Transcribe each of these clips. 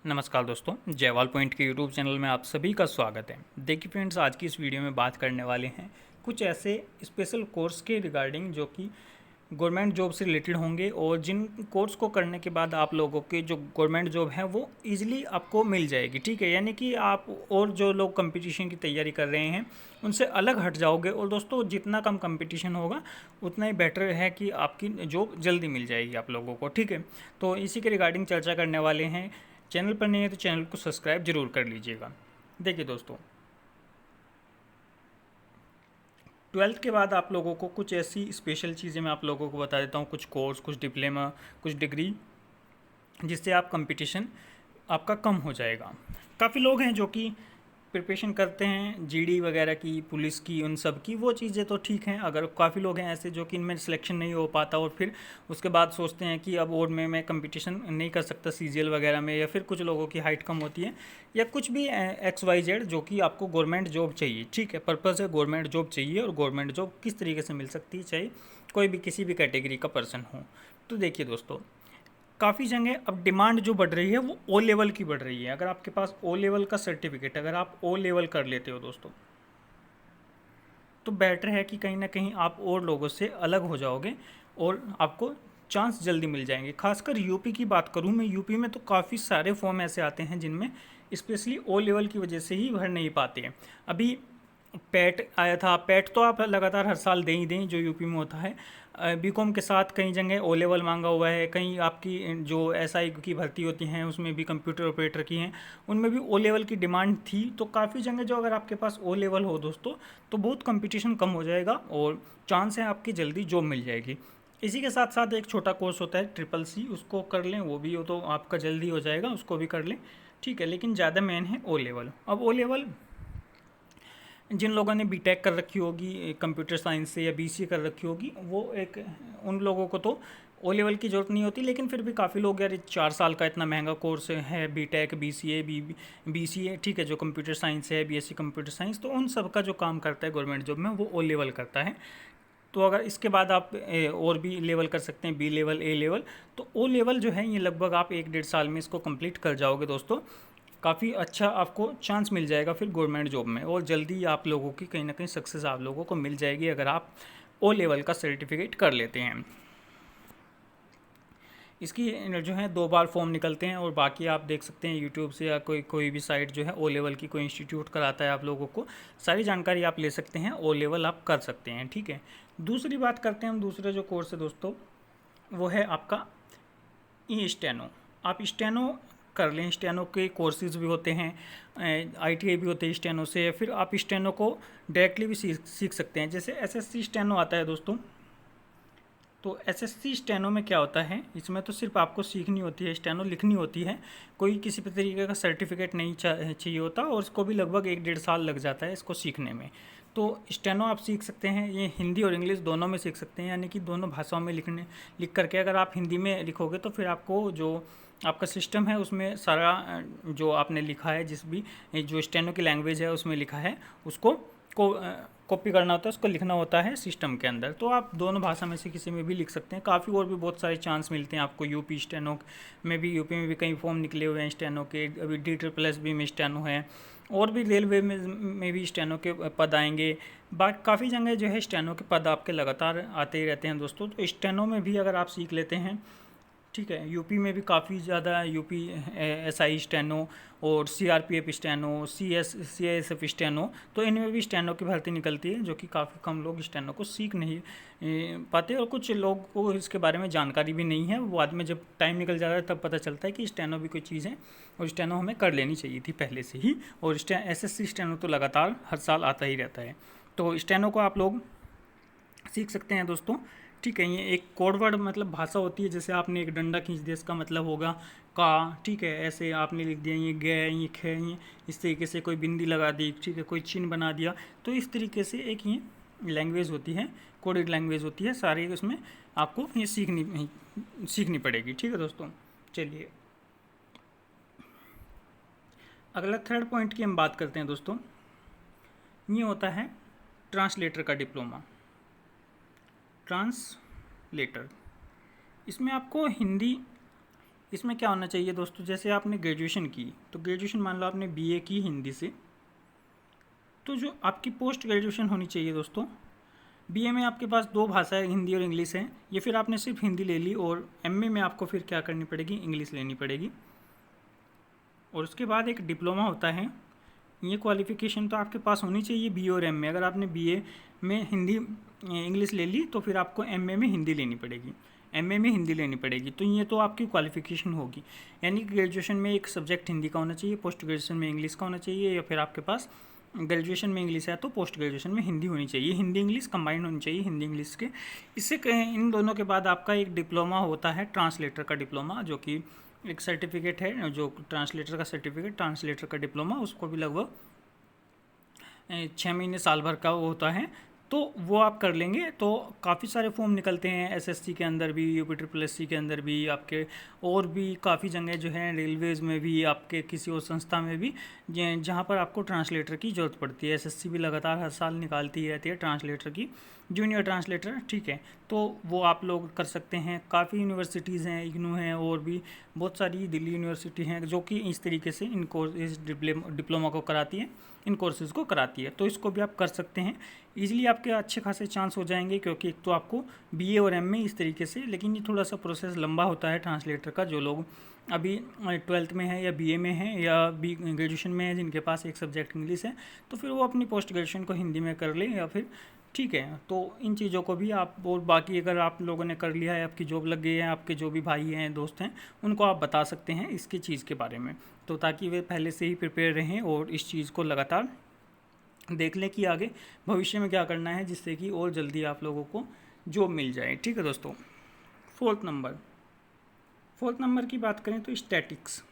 नमस्कार दोस्तों, जयवाल पॉइंट के यूट्यूब चैनल में आप सभी का स्वागत है। देखिए फ्रेंड्स, आज की इस वीडियो में बात करने वाले हैं कुछ ऐसे स्पेशल कोर्स के रिगार्डिंग जो कि गवर्नमेंट जॉब से रिलेटेड होंगे और जिन कोर्स को करने के बाद आप लोगों के जो गवर्नमेंट जॉब है वो इजीली आपको मिल जाएगी। ठीक है, यानी कि आप और जो लोग कंपटीशन की तैयारी कर रहे हैं उनसे अलग हट जाओगे। और दोस्तों, जितना कम कंपटीशन होगा उतना ही बेटर है कि आपकी जॉब जल्दी मिल जाएगी आप लोगों को। ठीक है, तो इसी के रिगार्डिंग चर्चा करने वाले हैं। चैनल पर नहीं है तो चैनल को सब्सक्राइब जरूर कर लीजिएगा। देखिए दोस्तों, 12th के बाद आप लोगों को कुछ ऐसी स्पेशल चीज़ें मैं आप लोगों को बता देता हूँ, कुछ कोर्स, कुछ डिप्लोमा, कुछ डिग्री, जिससे आप कंपटीशन आपका कम हो जाएगा। काफ़ी लोग हैं जो कि प्रिपरेशन करते हैं जीडी वगैरह की, पुलिस की, उन सब की, वो चीज़ें तो ठीक हैं। अगर काफ़ी लोग हैं ऐसे जो कि इनमें सिलेक्शन नहीं हो पाता और फिर उसके बाद सोचते हैं कि अब और में मैं कंपटीशन नहीं कर सकता सीजीएल वगैरह में, या फिर कुछ लोगों की हाइट कम होती है या कुछ भी XYZ, जो कि आपको गवर्नमेंट जॉब चाहिए। ठीक है, पर्पज़ है गवर्नमेंट जॉब चाहिए। और गवर्नमेंट जॉब किस तरीके से मिल सकती है, चाहे कोई भी किसी भी कैटेगरी का पर्सन हो। तो देखिए दोस्तों, काफ़ी जगह अब डिमांड जो बढ़ रही है वो ओ लेवल की बढ़ रही है। अगर आपके पास ओ लेवल का सर्टिफिकेट, अगर आप ओ लेवल कर लेते हो दोस्तों, तो बेटर है कि कहीं ना कहीं आप और लोगों से अलग हो जाओगे और आपको चांस जल्दी मिल जाएंगे। खासकर यूपी की बात करूं मैं, यूपी में तो काफ़ी सारे फॉर्म ऐसे आते हैं जिनमें स्पेशली ओ लेवल की वजह से ही भर नहीं पाते हैं। अभी पैट आया था, पैट तो आप लगातार हर साल दें ही दें जो यूपी में होता है। बीकॉम के साथ कई जगह ओ लेवल मांगा हुआ है। कहीं आपकी जो एसआई की भर्ती होती हैं उसमें भी कंप्यूटर ऑपरेटर की हैं, उनमें भी ओ लेवल की डिमांड थी। तो काफ़ी जगह जो अगर आपके पास ओ लेवल हो दोस्तों, तो बहुत कंपटीशन कम हो जाएगा और चांस है आपकी जल्दी जॉब मिल जाएगी। इसी के साथ साथ एक छोटा कोर्स होता है CCC, उसको कर लें, वो भी हो तो आपका जल्दी हो जाएगा, उसको भी कर लें। ठीक है, लेकिन ज़्यादा मेन है ओ लेवल। अब ओ लेवल जिन लोगों ने बीटेक कर रखी होगी कंप्यूटर साइंस से या बीसीए कर रखी होगी, वो एक उन लोगों को तो ओ लेवल की ज़रूरत नहीं होती। लेकिन फिर भी काफ़ी लोग, यार 4 साल का इतना महंगा कोर्स है बीटेक, बीसीए, बीसीए, ठीक है, जो कंप्यूटर साइंस है, बीएससी कंप्यूटर साइंस, तो उन सब का जो काम करता है गवर्नमेंट जॉब में वो ओ लेवल करता है। तो अगर इसके बाद आप और भी लेवल कर सकते हैं, बी लेवल, ए लेवल, तो ओ लेवल जो है ये लगभग आप 1-1.5 साल में इसको कंप्लीट कर जाओगे दोस्तों। काफ़ी अच्छा आपको चांस मिल जाएगा फिर गवर्नमेंट जॉब में, और जल्दी आप लोगों की कहीं ना कहीं सक्सेस आप लोगों को मिल जाएगी अगर आप ओ लेवल का सर्टिफिकेट कर लेते हैं। इसकी जो है 2 बार फॉर्म निकलते हैं, और बाकी आप देख सकते हैं यूट्यूब से या कोई भी साइट जो है ओ लेवल की कोई इंस्टीट्यूट कराता है, आप लोगों को सारी जानकारी आप ले सकते हैं, ओ लेवल आप कर सकते हैं। ठीक है, दूसरी बात करते हैं हम, दूसरा जो कोर्स है दोस्तों वो है आपका ई स्टेनो। आप स्टेनो कर लें, स्टेनो के कोर्सेज भी होते हैं, आईटीआई भी होते हैं स्टेनो से, या फिर आप स्टेनो को डायरेक्टली भी सीख सकते हैं। जैसे एसएससी स्टेनो आता है दोस्तों, तो एसएससी स्टेनो में क्या होता है, इसमें तो सिर्फ आपको सीखनी होती है, स्टेनो लिखनी होती है, कोई किसी भी तरीके का सर्टिफिकेट नहीं चाहिए होता, और इसको भी लगभग 1-1.5 साल लग जाता है इसको सीखने में। तो स्टेनो आप सीख सकते हैं, ये हिंदी और इंग्लिश दोनों में सीख सकते हैं, यानी कि दोनों भाषाओं में लिख करके अगर आप हिंदी में लिखोगे तो फिर आपको जो आपका सिस्टम है उसमें सारा जो आपने लिखा है, जिस भी जो स्टेनो की लैंग्वेज है उसमें लिखा है, उसको कॉपी करना होता है, उसको लिखना होता है सिस्टम के अंदर। तो आप दोनों भाषा में से किसी में भी लिख सकते हैं। काफ़ी और भी बहुत सारे चांस मिलते हैं आपको यूपी स्टेनो में भी। यूपी में भी कई फॉर्म निकले हुए हैं स्टेनो के, अभी DSSS में स्टेनो है, और भी रेलवे में भी स्टेनो के पद आएंगे। बाकी काफ़ी जगह जो है स्टेनो के पद आपके लगातार आते ही रहते हैं दोस्तों। तो स्टेनो में भी अगर आप सीख लेते हैं, ठीक है, यूपी में भी काफ़ी ज़्यादा यूपी एसआई स्टेनो और सीआरपीएफ स्टेनो, सीएसएफ स्टेनो, तो इनमें भी स्टेनो की भर्ती निकलती है, जो कि काफ़ी कम लोग स्टेनो को सीख नहीं पाते, और कुछ लोग को इसके बारे में जानकारी भी नहीं है। बाद में जब टाइम निकल जाता है तब पता चलता है कि स्टेनो भी कोई चीज़ है, और स्टेनो हमें कर लेनी चाहिए थी पहले से ही। और एसएससी स्टेनो तो लगातार हर साल आता ही रहता है, तो स्टेनो को आप लोग सीख सकते हैं दोस्तों। ठीक है, ये एक कोड वर्ड मतलब भाषा होती है, जैसे आपने एक डंडा खींच दिया, इसका मतलब होगा का। ठीक है, ऐसे आपने लिख दिया ये गे, ये खे, ये इस तरीके से कोई बिंदी लगा दी, ठीक है, कोई चिन्ह बना दिया, तो इस तरीके से एक ये लैंग्वेज होती है, कोडेड लैंग्वेज होती है, सारी उसमें आपको ये सीखनी पड़ेगी। ठीक है दोस्तों, चलिए अगला 3rd पॉइंट की हम बात करते हैं दोस्तों। ये होता है ट्रांसलेटर का डिप्लोमा। ट्रांसलेटर, इसमें आपको हिंदी इसमें क्या होना चाहिए दोस्तों, जैसे आपने ग्रेजुएशन की, तो ग्रेजुएशन मान लो आपने बीए की हिंदी से, तो जो आपकी पोस्ट ग्रेजुएशन होनी चाहिए दोस्तों, बीए में आपके पास दो भाषाएं हिंदी और इंग्लिश हैं, ये फिर आपने सिर्फ हिंदी ले ली, और एमए में आपको फिर क्या करनी पड़ेगी, इंग्लिश लेनी पड़ेगी। और उसके बाद एक डिप्लोमा होता है, ये क्वालिफ़िकेशन तो आपके पास होनी चाहिए बीए और एमए। अगर आपने बीए में हिंदी इंग्लिश ले ली तो फिर आपको एमए में हिंदी लेनी पड़ेगी, एमए में हिंदी लेनी पड़ेगी, तो ये तो आपकी क्वालिफ़िकेशन होगी। यानी कि ग्रेजुएशन में एक सब्जेक्ट हिंदी का होना चाहिए, पोस्ट ग्रेजुएशन में इंग्लिश का होना चाहिए, या फिर आपके पास ग्रेजुएशन में इंग्लिश है तो पोस्ट ग्रेजुएशन में हिंदी होनी चाहिए, हिंदी इंग्लिश कंबाइंड होनी चाहिए, हिंदी इंग्लिश के। इससे इन दोनों के बाद आपका एक डिप्लोमा होता है, ट्रांसलेटर का डिप्लोमा, जो कि एक सर्टिफिकेट है, जो ट्रांसलेटर का सर्टिफिकेट, ट्रांसलेटर का डिप्लोमा, उसको भी लगभग 6 महीने साल भर का वो होता है, तो वो आप कर लेंगे। तो काफ़ी सारे फॉर्म निकलते हैं एसएससी के अंदर भी, यूपी ट्रिपल एससी के अंदर भी, आपके और भी काफ़ी जगह जो है, रेलवेज़ में भी, आपके किसी और संस्था में भी, जहाँ पर आपको ट्रांसलेटर की ज़रूरत पड़ती है। एसएससी भी लगातार हर साल निकालती रहती है ट्रांसलेटर की, जूनियर ट्रांसलेटर, ठीक है। तो वो आप लोग कर सकते हैं। काफ़ी यूनिवर्सिटीज़ हैं, इग्नू हैं, और भी बहुत सारी दिल्ली यूनिवर्सिटी हैं जो कि इस तरीके से इन कोर्स, इस डिप्लोमा को कराती है, इन कोर्सेज़ को कराती है, तो इसको भी आप कर सकते हैं। ईजिली आपके अच्छे खासे चांस हो जाएंगे, क्योंकि एक तो आपको बीए और एमए इस तरीके से, लेकिन ये थोड़ा सा प्रोसेस लंबा होता है ट्रांसलेटर का। जो लोग अभी 12th में है या बीए में है या ग्रेजुएशन में है, जिनके पास एक सब्जेक्ट इंग्लिश है, तो फिर वो अपनी पोस्ट ग्रेजुएशन को हिंदी में कर लें, या फिर ठीक है। तो इन चीज़ों को भी आप, और बाकी अगर आप लोगों ने कर लिया है, आपकी जॉब लग गई है, आपके जो भी भाई हैं, दोस्त हैं, उनको आप बता सकते हैं इसकी चीज़ के बारे में, तो ताकि वे पहले से ही प्रिपेयर रहें और इस चीज़ को लगातार देख लें कि आगे भविष्य में क्या करना है, जिससे कि और जल्दी आप लोगों को जॉब मिल जाए। ठीक है दोस्तों। फोर्थ नंबर की बात करें तो स्टैटिक्स।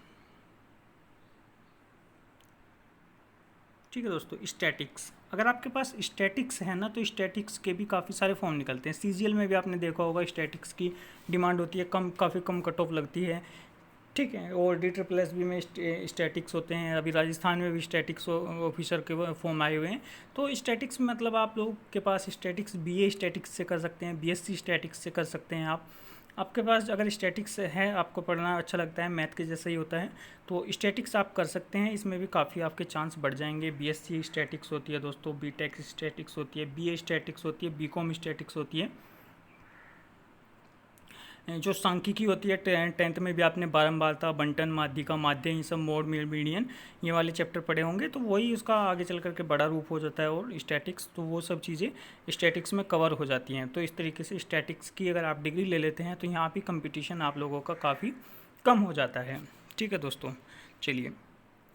ठीक है दोस्तों, स्टैटिक्स, अगर आपके पास स्टैटिक्स है ना, तो स्टैटिक्स के भी काफ़ी सारे फॉर्म निकलते हैं। सीजीएल में भी आपने देखा होगा स्टैटिक्स की डिमांड होती है, काफ़ी कम कट ऑफ लगती है, ठीक है। और DSSS में स्टैटिक्स होते हैं, अभी राजस्थान में भी स्टैटिक्स ऑफिसर के फॉर्म आए हुए हैं। तो स्टैटिक्स मतलब आप लोग के पास स्टैटिक्स, बीए स्टैटिक्स से कर सकते हैं, बीएससी स्टैटिक्स से कर सकते हैं आप। आपके पास अगर स्टैटिक्स है, आपको पढ़ना अच्छा लगता है, मैथ के जैसा ही होता है, तो स्टैटिक्स आप कर सकते हैं। इसमें भी काफ़ी आपके चांस बढ़ जाएंगे। बीएससी स्टैटिक्स होती है दोस्तों, बीटेक स्टैटिक्स होती है, बीए स्टैटिक्स होती है, बीकॉम स्टैटिक्स होती है। जो सांख्यिकी होती है, 10th में भी आपने बारंबारता, बंटन, माध्यिका, माध्य, ये सब, मोड, मीडियन, ये वाले चैप्टर पढ़े होंगे, तो वही उसका आगे चल करके बड़ा रूप हो जाता है। और स्टैटिक्स, तो वो सब चीज़ें स्टैटिक्स में कवर हो जाती हैं। तो इस तरीके से स्टैटिक्स की अगर आप डिग्री ले लेते हैं, तो यहाँ भी कंपटीशन आप लोगों का काफ़ी कम हो जाता है। ठीक है दोस्तों, चलिए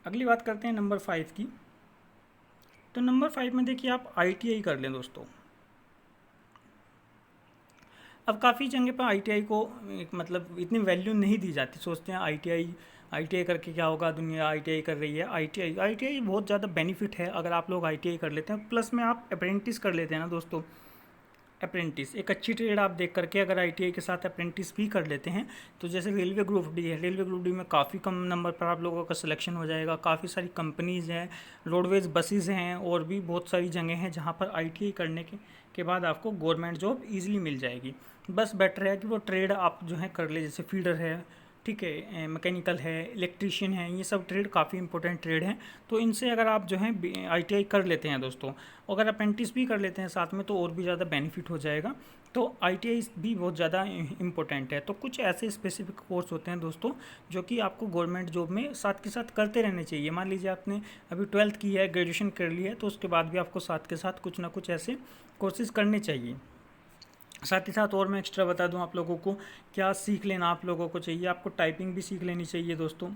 अगली बात करते हैं नंबर 5 की। तो नंबर 5 में देखिए, आप ITI कर लें दोस्तों। अब काफ़ी जगह पर ITI को मतलब इतनी वैल्यू नहीं दी जाती, सोचते हैं ITI करके क्या होगा, दुनिया ITI कर रही है। ITI बहुत ज़्यादा बेनिफिट है अगर आप लोग ITI कर लेते हैं, प्लस में आप अप्रेंटिस कर लेते हैं ना दोस्तों। अप्रेंटिस एक अच्छी ट्रेड आप देख करके अगर ITI के साथ अप्रेंटिस भी कर लेते हैं, तो जैसे रेलवे ग्रुप डी है, रेलवे ग्रुप डी में काफ़ी कम नंबर पर आप लोगों का सिलेक्शन हो जाएगा। काफ़ी सारी कंपनीज़ हैं, रोडवेज बसेस हैं, और भी बहुत सारी जगह हैं जहाँ पर ITI करने के बाद आपको गवर्नमेंट जॉब ईजिली मिल जाएगी। बस बेटर है कि वो ट्रेड आप जो है कर ले, जैसे फीडर है, ठीक है, मैकेनिकल है, इलेक्ट्रीशियन है, ये सब ट्रेड काफ़ी इंपॉर्टेंट ट्रेड हैं। तो इनसे अगर आप जो है ITI कर लेते हैं दोस्तों, अगर अप्रेंटिस भी कर लेते हैं साथ में, तो और भी ज़्यादा बेनिफिट हो जाएगा। तो ITI भी बहुत ज़्यादा इंपॉर्टेंट है। तो कुछ ऐसे स्पेसिफिक कोर्स होते हैं दोस्तों, जो कि आपको गवर्नमेंट जॉब में साथ के साथ करते रहने चाहिए। मान लीजिए आपने अभी 12th की है, ग्रेजुएशन कर ली है, तो उसके बाद भी आपको साथ के साथ कुछ ना कुछ ऐसे कोर्सेज करने चाहिए। साथ ही साथ और मैं एक्स्ट्रा बता दूं आप लोगों को, क्या सीख लेना आप लोगों को चाहिए, आपको टाइपिंग भी सीख लेनी चाहिए दोस्तों।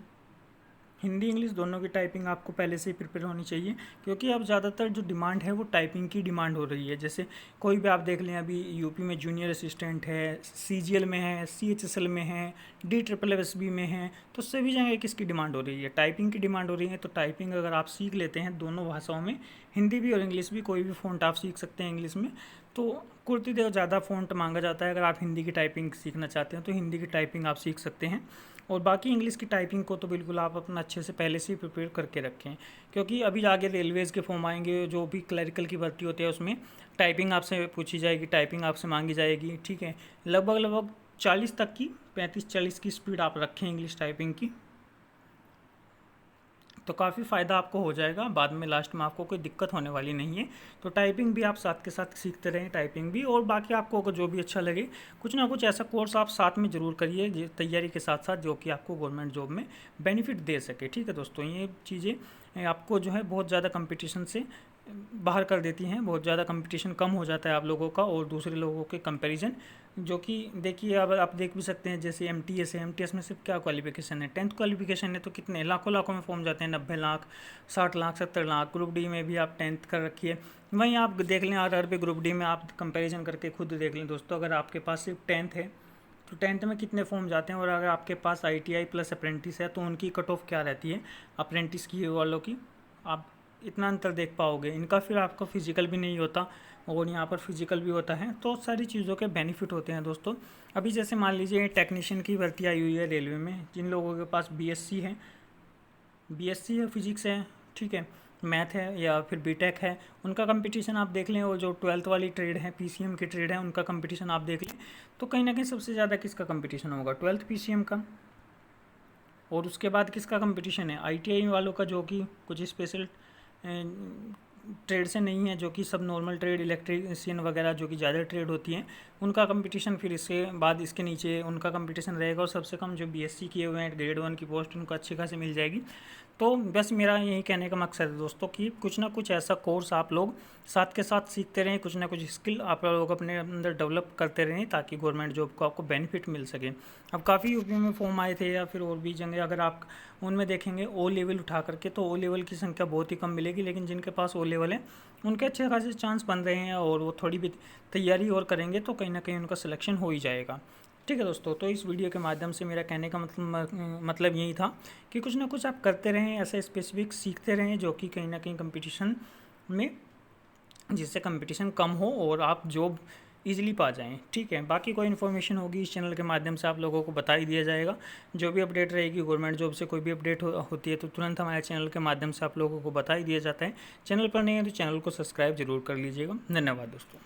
हिंदी इंग्लिश दोनों की टाइपिंग आपको पहले से ही प्रिपेयर होनी चाहिए, क्योंकि अब ज़्यादातर जो डिमांड है वो टाइपिंग की डिमांड हो रही है। जैसे कोई भी आप देख लें, अभी यूपी में जूनियर असिस्टेंट है, CGL में है, CHSL में है, DSSS में है, तो सभी जगह किसकी डिमांड हो रही है, टाइपिंग की डिमांड हो रही है। तो टाइपिंग अगर आप सीख लेते हैं दोनों भाषाओं में, हिंदी भी और इंग्लिश भी, कोई भी फ़ॉन्ट आप सीख सकते हैं इंग्लिश में, तो कुर्ती देव ज़्यादा फ़ॉन्ट मांगा जाता है। अगर आप हिंदी की टाइपिंग सीखना चाहते हैं तो हिंदी की टाइपिंग आप सीख सकते हैं। और बाकी इंग्लिश की टाइपिंग को तो बिल्कुल आप अपना अच्छे से पहले से ही प्रिपेयर करके रखें, क्योंकि अभी आगे रेलवेज़ के फॉर्म आएंगे, जो भी क्लरिकल की भर्ती होती है उसमें टाइपिंग आपसे पूछी जाएगी, टाइपिंग आपसे मांगी जाएगी, ठीक है। लगभग 40 तक की, 35-40 की स्पीड आप रखें इंग्लिश टाइपिंग की, तो काफ़ी फ़ायदा आपको हो जाएगा। बाद में लास्ट में आपको कोई दिक्कत होने वाली नहीं है। तो टाइपिंग भी आप साथ के साथ सीखते रहें, टाइपिंग भी, और बाकी आपको अगर जो भी अच्छा लगे कुछ ना कुछ ऐसा कोर्स आप साथ में ज़रूर करिए तैयारी के साथ साथ, जो कि आपको गवर्नमेंट जॉब में बेनिफिट दे सके। ठीक है दोस्तों, ये चीज़ें आपको जो है बहुत ज़्यादा कंपटीशन से बाहर कर देती हैं, बहुत ज़्यादा कंपटीशन कम हो जाता है आप लोगों का और दूसरे लोगों के कंपैरिजन। जो कि देखिए, अब आप देख भी सकते हैं, जैसे MTS है, MTS में सिर्फ क्या क्वालिफिकेशन है, 10th क्वालिफिकेशन है, तो कितने लाखों लाखों में फॉर्म जाते हैं, 90 लाख, 60 लाख, 70 लाख। ग्रुप डी में भी आप 10th कर रखिए, वहीं आप देख लें RR पे ग्रुप डी में आप कंपेरिजन करके खुद देख लें दोस्तों। अगर आपके पास सिर्फ 10th है तो 10th में कितने फॉर्म जाते हैं, और अगर आपके पास ITI प्लस अप्रेंटिस है तो उनकी कट ऑफ क्या रहती है अप्रेंटिस की वालों की, आप इतना अंतर देख पाओगे। इनका फिर आपका फिजिकल भी नहीं होता और यहाँ पर फिजिकल भी होता है, तो सारी चीज़ों के बेनिफिट होते हैं दोस्तों। अभी जैसे मान लीजिए टेक्नीशियन की भर्ती आई हुई है रेलवे में, जिन लोगों के पास BSc है, फिजिक्स है, ठीक है, मैथ है या फिर BTech है, उनका कंपटीशन आप देख लें, और जो 12th वाली ट्रेड है, PCM की ट्रेड है, उनका कंपटीशन आप देख लें, तो कहीं ना कहीं सबसे ज़्यादा किसका कंपटीशन होगा, 12th PCM का। और उसके बाद किसका कंपटीशन है, ITI वालों का, जो कि कुछ स्पेशल ट्रेड से नहीं है, जो कि सब नॉर्मल ट्रेड, इलेक्ट्रीशियन वगैरह जो कि ज़्यादा ट्रेड होती हैं, उनका कंपटीशन फिर इसके बाद इसके नीचे उनका कंपटीशन रहेगा। और सबसे कम जो BSc किए हुए हैं, ग्रेड 1 की पोस्ट, उनको अच्छी खासी मिल जाएगी। तो बस मेरा यही कहने का मकसद है दोस्तों कि कुछ ना कुछ ऐसा कोर्स आप लोग साथ के साथ सीखते रहें, कुछ ना कुछ स्किल आप लोग अपने अंदर डेवलप करते रहें, ताकि गवर्नमेंट जॉब को आपको बेनिफिट मिल सके। अब काफ़ी यूपी में फॉर्म आए थे या फिर और भी जगह, अगर आप उनमें देखेंगे O लेवल उठा करके, तो O लेवल की संख्या बहुत ही कम मिलेगी, लेकिन जिनके पास O लेवल है उनके अच्छे खासे चांस बन रहे हैं, और वो थोड़ी भी तैयारी और करेंगे तो कहीं ना कहीं उनका सिलेक्शन हो ही जाएगा। ठीक है दोस्तों, तो इस वीडियो के माध्यम से मेरा कहने का मतलब यही था कि कुछ ना कुछ आप करते रहें, ऐसे स्पेसिफिक सीखते रहें जो कि कहीं ना कहीं कंपटीशन में, जिससे कंपटीशन कम हो और आप जॉब ईजिली पा जाएं। ठीक है, बाकी कोई इन्फॉर्मेशन होगी इस चैनल के माध्यम से आप लोगों को बता ही दिया जाएगा। जो भी अपडेट रहेगी गवर्नमेंट जॉब से, कोई भी अपडेट होती है तो तुरंत हमारे चैनल के माध्यम से आप लोगों को बता ही दिया जाता है। चैनल पर नहीं है तो चैनल को सब्सक्राइब जरूर कर लीजिएगा। धन्यवाद दोस्तों।